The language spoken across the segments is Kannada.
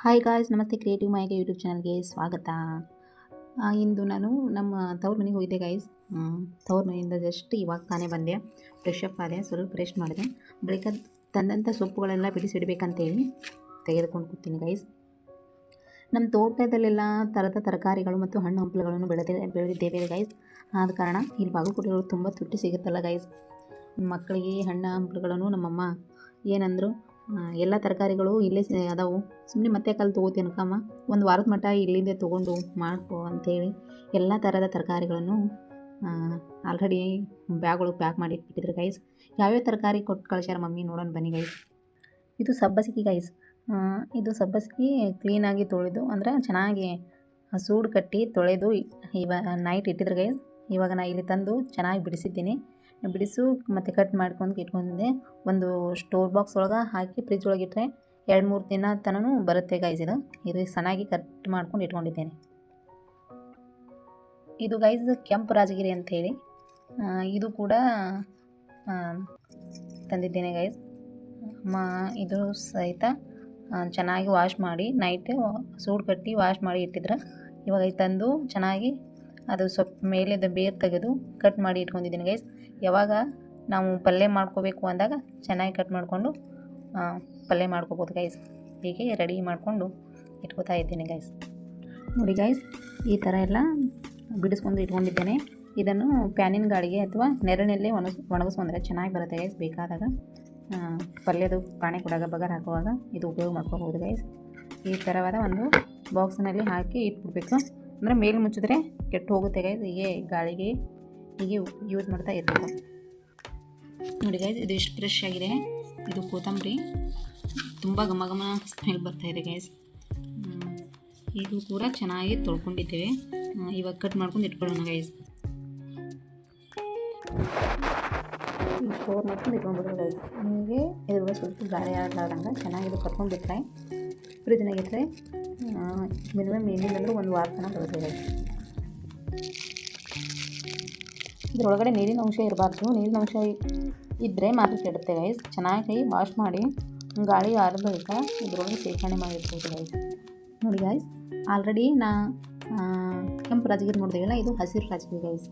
ಹಾಯ್ ಗಾಯ್ಸ್, ನಮಸ್ತೆ. ಕ್ರಿಯೇಟಿವ್ ಮಾಯಿಗೆ ಯೂಟ್ಯೂಬ್ ಚಾನಲ್ಗೆ ಸ್ವಾಗತ. ಇಂದು ನಾನು ನಮ್ಮ ತವ್ರ ಮನೆಗೆ ಹೋಗಿದ್ದೆ ಗೈಸ್. ತವ್ರ ಮನೆಯಿಂದ ಜಸ್ಟ್ ಇವಾಗ ತಾನೇ ಬಂದೆ. ಫ್ರೆಶ್ ಅಪ್ ಆದೆ, ಸ್ವಲ್ಪ ರೆಸ್ಟ್ ಮಾಡಿದೆ. ಬಳಿಕ ತಂದಂಥ ಸೊಪ್ಪುಗಳೆಲ್ಲ ಬಿಡಿಸಿಡಬೇಕಂತೇಳಿ ತೆಗೆದುಕೊಂಡು ಕೂತೀನಿ ಗೈಸ್. ನಮ್ಮ ತೋಟದಲ್ಲೆಲ್ಲ ಥರದ ತರಕಾರಿಗಳು ಮತ್ತು ಹಣ್ಣು ಹಂಪಲುಗಳನ್ನು ಬೆಳೆದಿದ್ದೇವೆ ಗೈಸ್. ಆದ ಕಾರಣ ಇಲ್ಲಿ ಬಾಗಲಕೋಟೆಗಳು ತುಂಬ ತುಟ್ಟಿ ಸಿಗುತ್ತಲ್ಲ ಗೈಸ್. ಮಕ್ಕಳಿಗೆ ಹಣ್ಣು ಹಂಪಲುಗಳನ್ನು ನಮ್ಮಮ್ಮ ಏನಂದರು, ಎಲ್ಲ ತರಕಾರಿಗಳು ಇಲ್ಲೇ ಅದಾವು, ಸುಮ್ಮನೆ ಮತ್ತೆ ಕಲ್ಲು ತೊಗೋತೀನಕ್ಕಮ್ಮ, ಒಂದು ವಾರದ ಮಟ್ಟ ಇಲ್ಲಿಂದೇ ತೊಗೊಂಡು ಮಾಡ್ಕೊ ಅಂಥೇಳಿ ಎಲ್ಲ ಥರದ ತರಕಾರಿಗಳನ್ನು ಆಲ್ರೆಡಿ ಬ್ಯಾಗ್ಗಳು ಪ್ಯಾಕ್ ಮಾಡಿ ಇಟ್ಬಿಟ್ಟಿದ್ರು ಗೈಸ್. ಯಾವ್ಯಾವ ತರಕಾರಿ ಕೊಟ್ಟು ಕಳಿಸ್ಯಾರ ಮಮ್ಮಿ ನೋಡೋಣ ಬನ್ನಿ ಗೈಸ್. ಇದು ಸಬ್ಬಸಿಗೆ ಗೈಸ್. ಇದು ಸಬ್ಬಸಿಗೆ ಕ್ಲೀನಾಗಿ ತೊಳೆದು ಅಂದರೆ ಚೆನ್ನಾಗಿ ಸೂಡು ಕಟ್ಟಿ ತೊಳೆದು ಇವಾಗ ನೈಟ್ ಇಟ್ಟಿದ್ರು ಗೈಸ್. ಇವಾಗ ನಾನು ಇಲ್ಲಿ ತಂದು ಚೆನ್ನಾಗಿ ಬಿಡಿಸಿದ್ದೀನಿ. ಬಿಡಿಸು ಮತ್ತು ಕಟ್ ಮಾಡ್ಕೊಂಡು ಇಟ್ಕೊಂಡಿದ್ದೆ. ಒಂದು ಸ್ಟೋರ್ ಬಾಕ್ಸ್ ಒಳಗೆ ಹಾಕಿ ಫ್ರಿಜ್ ಒಳಗೆ ಇಟ್ಟರೆ 2-3 ದಿನ ತನೂ ಬರುತ್ತೆ ಗೈಸ್. ಇದು ಚೆನ್ನಾಗಿ ಕಟ್ ಮಾಡ್ಕೊಂಡು ಇಟ್ಕೊಂಡಿದ್ದೇನೆ. ಇದು ಗೈಸ್ ಕೆಂಪು ರಾಜಗಿರಿ ಅಂಥೇಳಿ, ಇದು ಕೂಡ ತಂದಿದ್ದೇನೆ ಗೈಸ್. ಇದು ಸಹಿತ ಚೆನ್ನಾಗಿ ವಾಶ್ ಮಾಡಿ ನೈಟ್ ಸೂಡು ಕಟ್ಟಿ ವಾಶ್ ಮಾಡಿ ಇಟ್ಟಿದ್ರೆ ಇವಾಗ ತಂದು ಚೆನ್ನಾಗಿ ಅದು ಸ್ವಲ್ಪ ಮೇಲಿಂದ ಬೇರು ತೆಗೆದು ಕಟ್ ಮಾಡಿ ಇಟ್ಕೊಂಡಿದ್ದೀನಿ ಗೈಸ್. ಯಾವಾಗ ನಾವು ಪಲ್ಯ ಮಾಡ್ಕೋಬೇಕು ಅಂದಾಗ ಚೆನ್ನಾಗಿ ಕಟ್ ಮಾಡಿಕೊಂಡು ಪಲ್ಯ ಮಾಡ್ಕೋಬೋದು ಗೈಸ್. ಹೀಗೆ ರೆಡಿ ಮಾಡಿಕೊಂಡು ಇಟ್ಕೋತಾ ಇದ್ದೀನಿ ಗೈಸ್. ನೋಡಿ ಗೈಸ್, ಈ ಥರ ಎಲ್ಲ ಬಿಡಿಸ್ಕೊಂಡು ಇಟ್ಕೊಂಡಿದ್ದೇನೆ. ಇದನ್ನು ಪ್ಯಾನಿನ ಗಾಳಿಗೆ ಅಥವಾ ನೆರಳಿನಲ್ಲೇ ಒಣಗಿಸ್ಕೊಂಡ್ರೆ ಚೆನ್ನಾಗಿ ಬರುತ್ತೆ ಗೈಸ್. ಬೇಕಾದಾಗ ಪಲ್ಯದು ಪಾಣಿ ಕೊಡಾಗ ಬಗರ್ ಹಾಕುವಾಗ ಇದು ಉಪಯೋಗ ಮಾಡ್ಕೋಬೋದು ಗೈಸ್. ಈ ಥರವಾದ ಒಂದು ಬಾಕ್ಸ್ನಲ್ಲಿ ಹಾಕಿ ಇಟ್ಬಿಡ್ಬೇಕು, ಅಂದರೆ ಮೇಲೆ ಮುಚ್ಚಿದ್ರೆ ಕೆಟ್ಟು ಹೋಗುತ್ತೆ ಗೈಸ್. ಹೀಗೆ ಗಾಳಿಗೆ ಹೀಗೆ ಯೂಸ್ ಮಾಡ್ತಾ ಇರಬೇಕು. ನೋಡಿ ಗೈಸ್, ಇದು ಎಷ್ಟು ಫ್ರೆಶ್ ಆಗಿದೆ. ಇದು ಕೊತ್ತಂಬರಿ ತುಂಬ ಘಮ ಘಮ ಸ್ಮೆಲ್ ಬರ್ತಾಯಿದೆ ಗೈಸ್. ಇದು ಕೂಡ ಚೆನ್ನಾಗಿ ತೊಳ್ಕೊಂಡಿದ್ದೇವೆ. ಇವಾಗ ಕಟ್ ಮಾಡ್ಕೊಂಡು ಇಟ್ಕೊಳ್ಳೋಣ ಗೈಸ್. ಸ್ಟೋರ್ ಮಾಡ್ಕೊಂಡು ಇಟ್ಕೊಂಡ್ಬಿಡೋಣ ಗೈಸ್. ನಿಮಗೆ ಇದ್ರ ಸ್ವಲ್ಪ ಗಾಳಿ ಆಗಲಾರ್ದಂಗೆ ಚೆನ್ನಾಗಿ ಕಟ್ಕೊಂಡ್ಬಿಟ್ರೆ ಫ್ರಿಜ್ನಾಗಿಟ್ಟರೆ ಮಿನಿಮಮ್ ಏನಿಲ್ಲಂದ್ರೂ 1 ವಾರ ತನಕ ಬರುತ್ತೆ ಗೈಸ್. ಇದರೊಳಗಡೆ ನೀರಿನ ಅಂಶ ಇರಬಾರ್ದು. ನೀರಿನ ಅಂಶ ಇದ್ದರೆ ಮಾತ್ರ ಕೆಡುತ್ತೆ ಗೈಸ್. ಚೆನ್ನಾಗಿ ವಾಶ್ ಮಾಡಿ ಗಾಳಿ ಆದ ಬಳಿಕ ಇದರೊಳಗೆ ಶೇಖರಣೆ ಮಾಡಿರ್ಬೋದು ಗೈಸ್. ನೋಡಿ ಗೈಸ್, ಆಲ್ರೆಡಿ ಕೆಂಪು ರಾಜಗಿರಿ ನೋಡಿದೇವಲ್ಲ, ಇದು ಹಸಿರು ರಾಜಗಿರಿ ಗೈಸ್.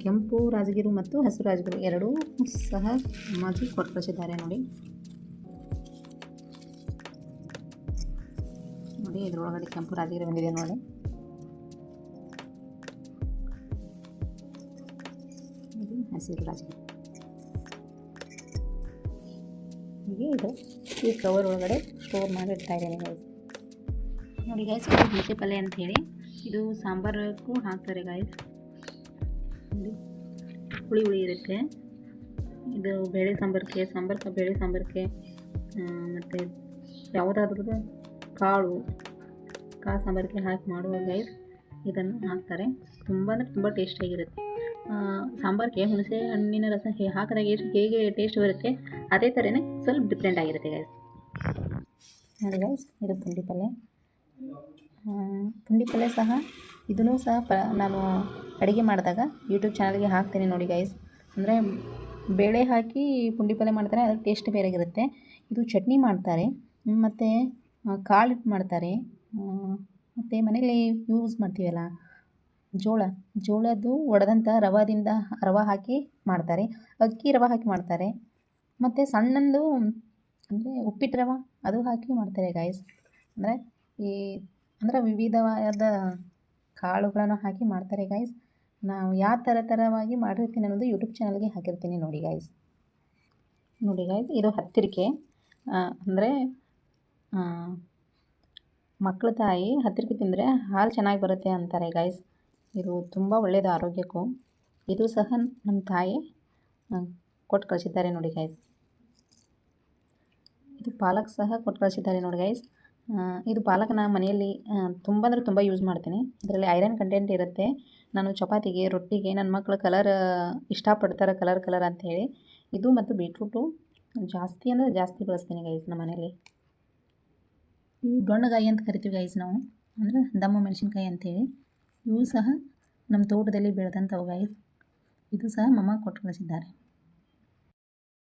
ಕೆಂಪು ರಾಜಗಿರಿ ಮತ್ತು ಹಸಿರು ರಾಜಗಿರಿ ಎರಡೂ ಸಹ ಅಮ್ಮಾಜಿ ಕೊಟ್ಟು ಕಳಿಸಿದ್ದಾರೆ. ನೋಡಿ ನೋಡಿ, ಇದರೊಳಗಡೆ ಕೆಂಪು ರಾಜಗಿರಿ ಬಂದಿದೆ ನೋಡಿ. ಇದು ಹಸಿರು ರಾಜಗಿರಿ. ಹೀಗೆ ಇದು ಈ ಕವರ್ ಒಳಗಡೆ ಸ್ಟೋರ್ ಮಾಡಿ ಇಡ್ತಾ ಇದ್ದೇನೆ ಗೈಸ್. ನೋಡಿ ಗೈಸ್, ಇದು ಹುಣಸೆ ಪಲ್ಯ ಅಂಥೇಳಿ ಇದು ಸಾಂಬಾರಕ್ಕೂ ಹಾಕ್ತಾರೆ ಗೈಸ್. ನೋಡಿ, ಹುಳಿ ಹುಳಿ ಇರುತ್ತೆ. ಇದು ಬೇಳೆ ಸಾಂಬಾರ್ಗೆ ಬೇಳೆ ಸಾಂಬಾರ್ಗೆ ಮತ್ತು ಯಾವುದಾದ್ರೂ ಕಾಳು ಸಾಂಬಾರಿಗೆ ಹಾಕಿ ಮಾಡುವ ಗೈಸ್ ಇದನ್ನು ಹಾಕ್ತಾರೆ. ತುಂಬ ಅಂದರೆ ತುಂಬ ಟೇಸ್ಟಿಯಾಗಿರುತ್ತೆ. ಸಾಂಬಾರಿಗೆ ಹುಣಸೆ ಹಣ್ಣಿನ ರಸ ಹಾಕಿದಾಗ ಹೇಗೆ ಟೇಸ್ಟ್ ಬರುತ್ತೆ ಅದೇ ಥರನೇ ಸ್ವಲ್ಪ ಡಿಫ್ರೆಂಟ್ ಆಗಿರುತ್ತೆ ಗೈಸ್. ನೋಡಿ ಗೈಸ್, ಇದು ಪುಂಡಿ ಪಲ್ಯ ಸಹ ಇದನ್ನು ಸಹ ನಾನು ಅಡುಗೆ ಮಾಡಿದಾಗ ಯೂಟ್ಯೂಬ್ ಚಾನಲ್ಗೆ ಹಾಕ್ತೀನಿ ನೋಡಿ ಗೈಸ್. ಅಂದರೆ ಬೇಳೆ ಹಾಕಿ ಪುಂಡಿ ಪಲ್ಯ ಮಾಡ್ತಾರೆ, ಅದಕ್ಕೆ ಟೇಸ್ಟ್ ಬೇರೆಗಿರುತ್ತೆ. ಇದು ಚಟ್ನಿ ಮಾಡ್ತಾರೆ ಮತ್ತು ಕಾಳಿಟ್ಟು ಮಾಡ್ತಾರೆ. ಮತ್ತು ಮನೇಲಿ ಯೂಸ್ ಮಾಡ್ತೀವಲ್ಲ ಜೋಳದ್ದು ಒಡೆದಂಥ ರವೆ ಹಾಕಿ ಮಾಡ್ತಾರೆ, ಅಕ್ಕಿ ರವೆ ಹಾಕಿ ಮಾಡ್ತಾರೆ, ಮತ್ತು ಸಣ್ಣಂದು ಅಂದರೆ ಉಪ್ಪಿಟ್ಟು ರವೆ ಅದು ಹಾಕಿ ಮಾಡ್ತಾರೆ ಗೈಸ್. ಅಂದರೆ ವಿವಿಧವಾದ ಕಾಳುಗಳನ್ನು ಹಾಕಿ ಮಾಡ್ತಾರೆ ಗೈಸ್. ನಾವು ಯಾವ ಥರವಾಗಿ ಮಾಡಿರ್ತೀನಿ ಅನ್ನೋದು ಯೂಟ್ಯೂಬ್ ಚಾನಲ್ಗೆ ಹಾಕಿರ್ತೀನಿ ನೋಡಿ ಗೈಸ್. ನೋಡಿ ಗೈಸ್, ಇದು ಹತ್ತಿರಿಕೆ. ಅಂದರೆ ಮಕ್ಕಳ ತಾಯಿ ಹತ್ತಿರಕ್ಕೆ ತಿಂದರೆ ಹಾಲು ಚೆನ್ನಾಗಿ ಬರುತ್ತೆ ಅಂತಾರೆ ಗೈಸ್. ಇದು ತುಂಬ ಒಳ್ಳೆಯದು ಆರೋಗ್ಯಕ್ಕೂ. ಇದು ಸಹ ನಮ್ಮ ತಾಯಿ ಕೊಟ್ಟು ಕಳಿಸಿದ್ದಾರೆ ನೋಡಿ ಗೈಸ್. ಇದು ಪಾಲಕ್ ಸಹ ಕೊಟ್ಟು ಕಳಿಸಿದ್ದಾರೆ ನೋಡಿ ಗೈಸ್. ಇದು ಪಾಲಕ್ನ ಮನೆಯಲ್ಲಿ ತುಂಬ ಅಂದರೆ ತುಂಬ ಯೂಸ್ ಮಾಡ್ತೀನಿ. ಇದರಲ್ಲಿ ಐರನ್ ಕಂಟೆಂಟ್ ಇರುತ್ತೆ. ನಾನು ಚಪಾತಿಗೆ, ರೊಟ್ಟಿಗೆ ನನ್ನ ಮಕ್ಕಳು ಕಲರ್ ಇಷ್ಟಪಡ್ತಾರೆ, ಕಲರ್ ಅಂಥೇಳಿ ಇದು ಮತ್ತು ಬೀಟ್ರೂಟು ಜಾಸ್ತಿ ಅಂದರೆ ಜಾಸ್ತಿ ಬಳಸ್ತೀನಿ ಗೈಸ್ ನಮ್ಮ ಮನೇಲಿ. ದೊಣ್ಣಗಾಯಿ ಅಂತ ಕರಿತೀವಿ ಗೈಸ್ ನಾವು, ಅಂದರೆ ದಮ್ಮ ಮೆಣಸಿನ್ಕಾಯಿ ಅಂಥೇಳಿ. ಇವು ಸಹ ನಮ್ಮ ತೋಟದಲ್ಲಿ ಬೆಳೆದಂಥವು ಗೈಸ್. ಇದು ಸಹ ಮಮ್ಮ ಕೊಟ್ಟು ಕಳಿಸಿದ್ದಾರೆ.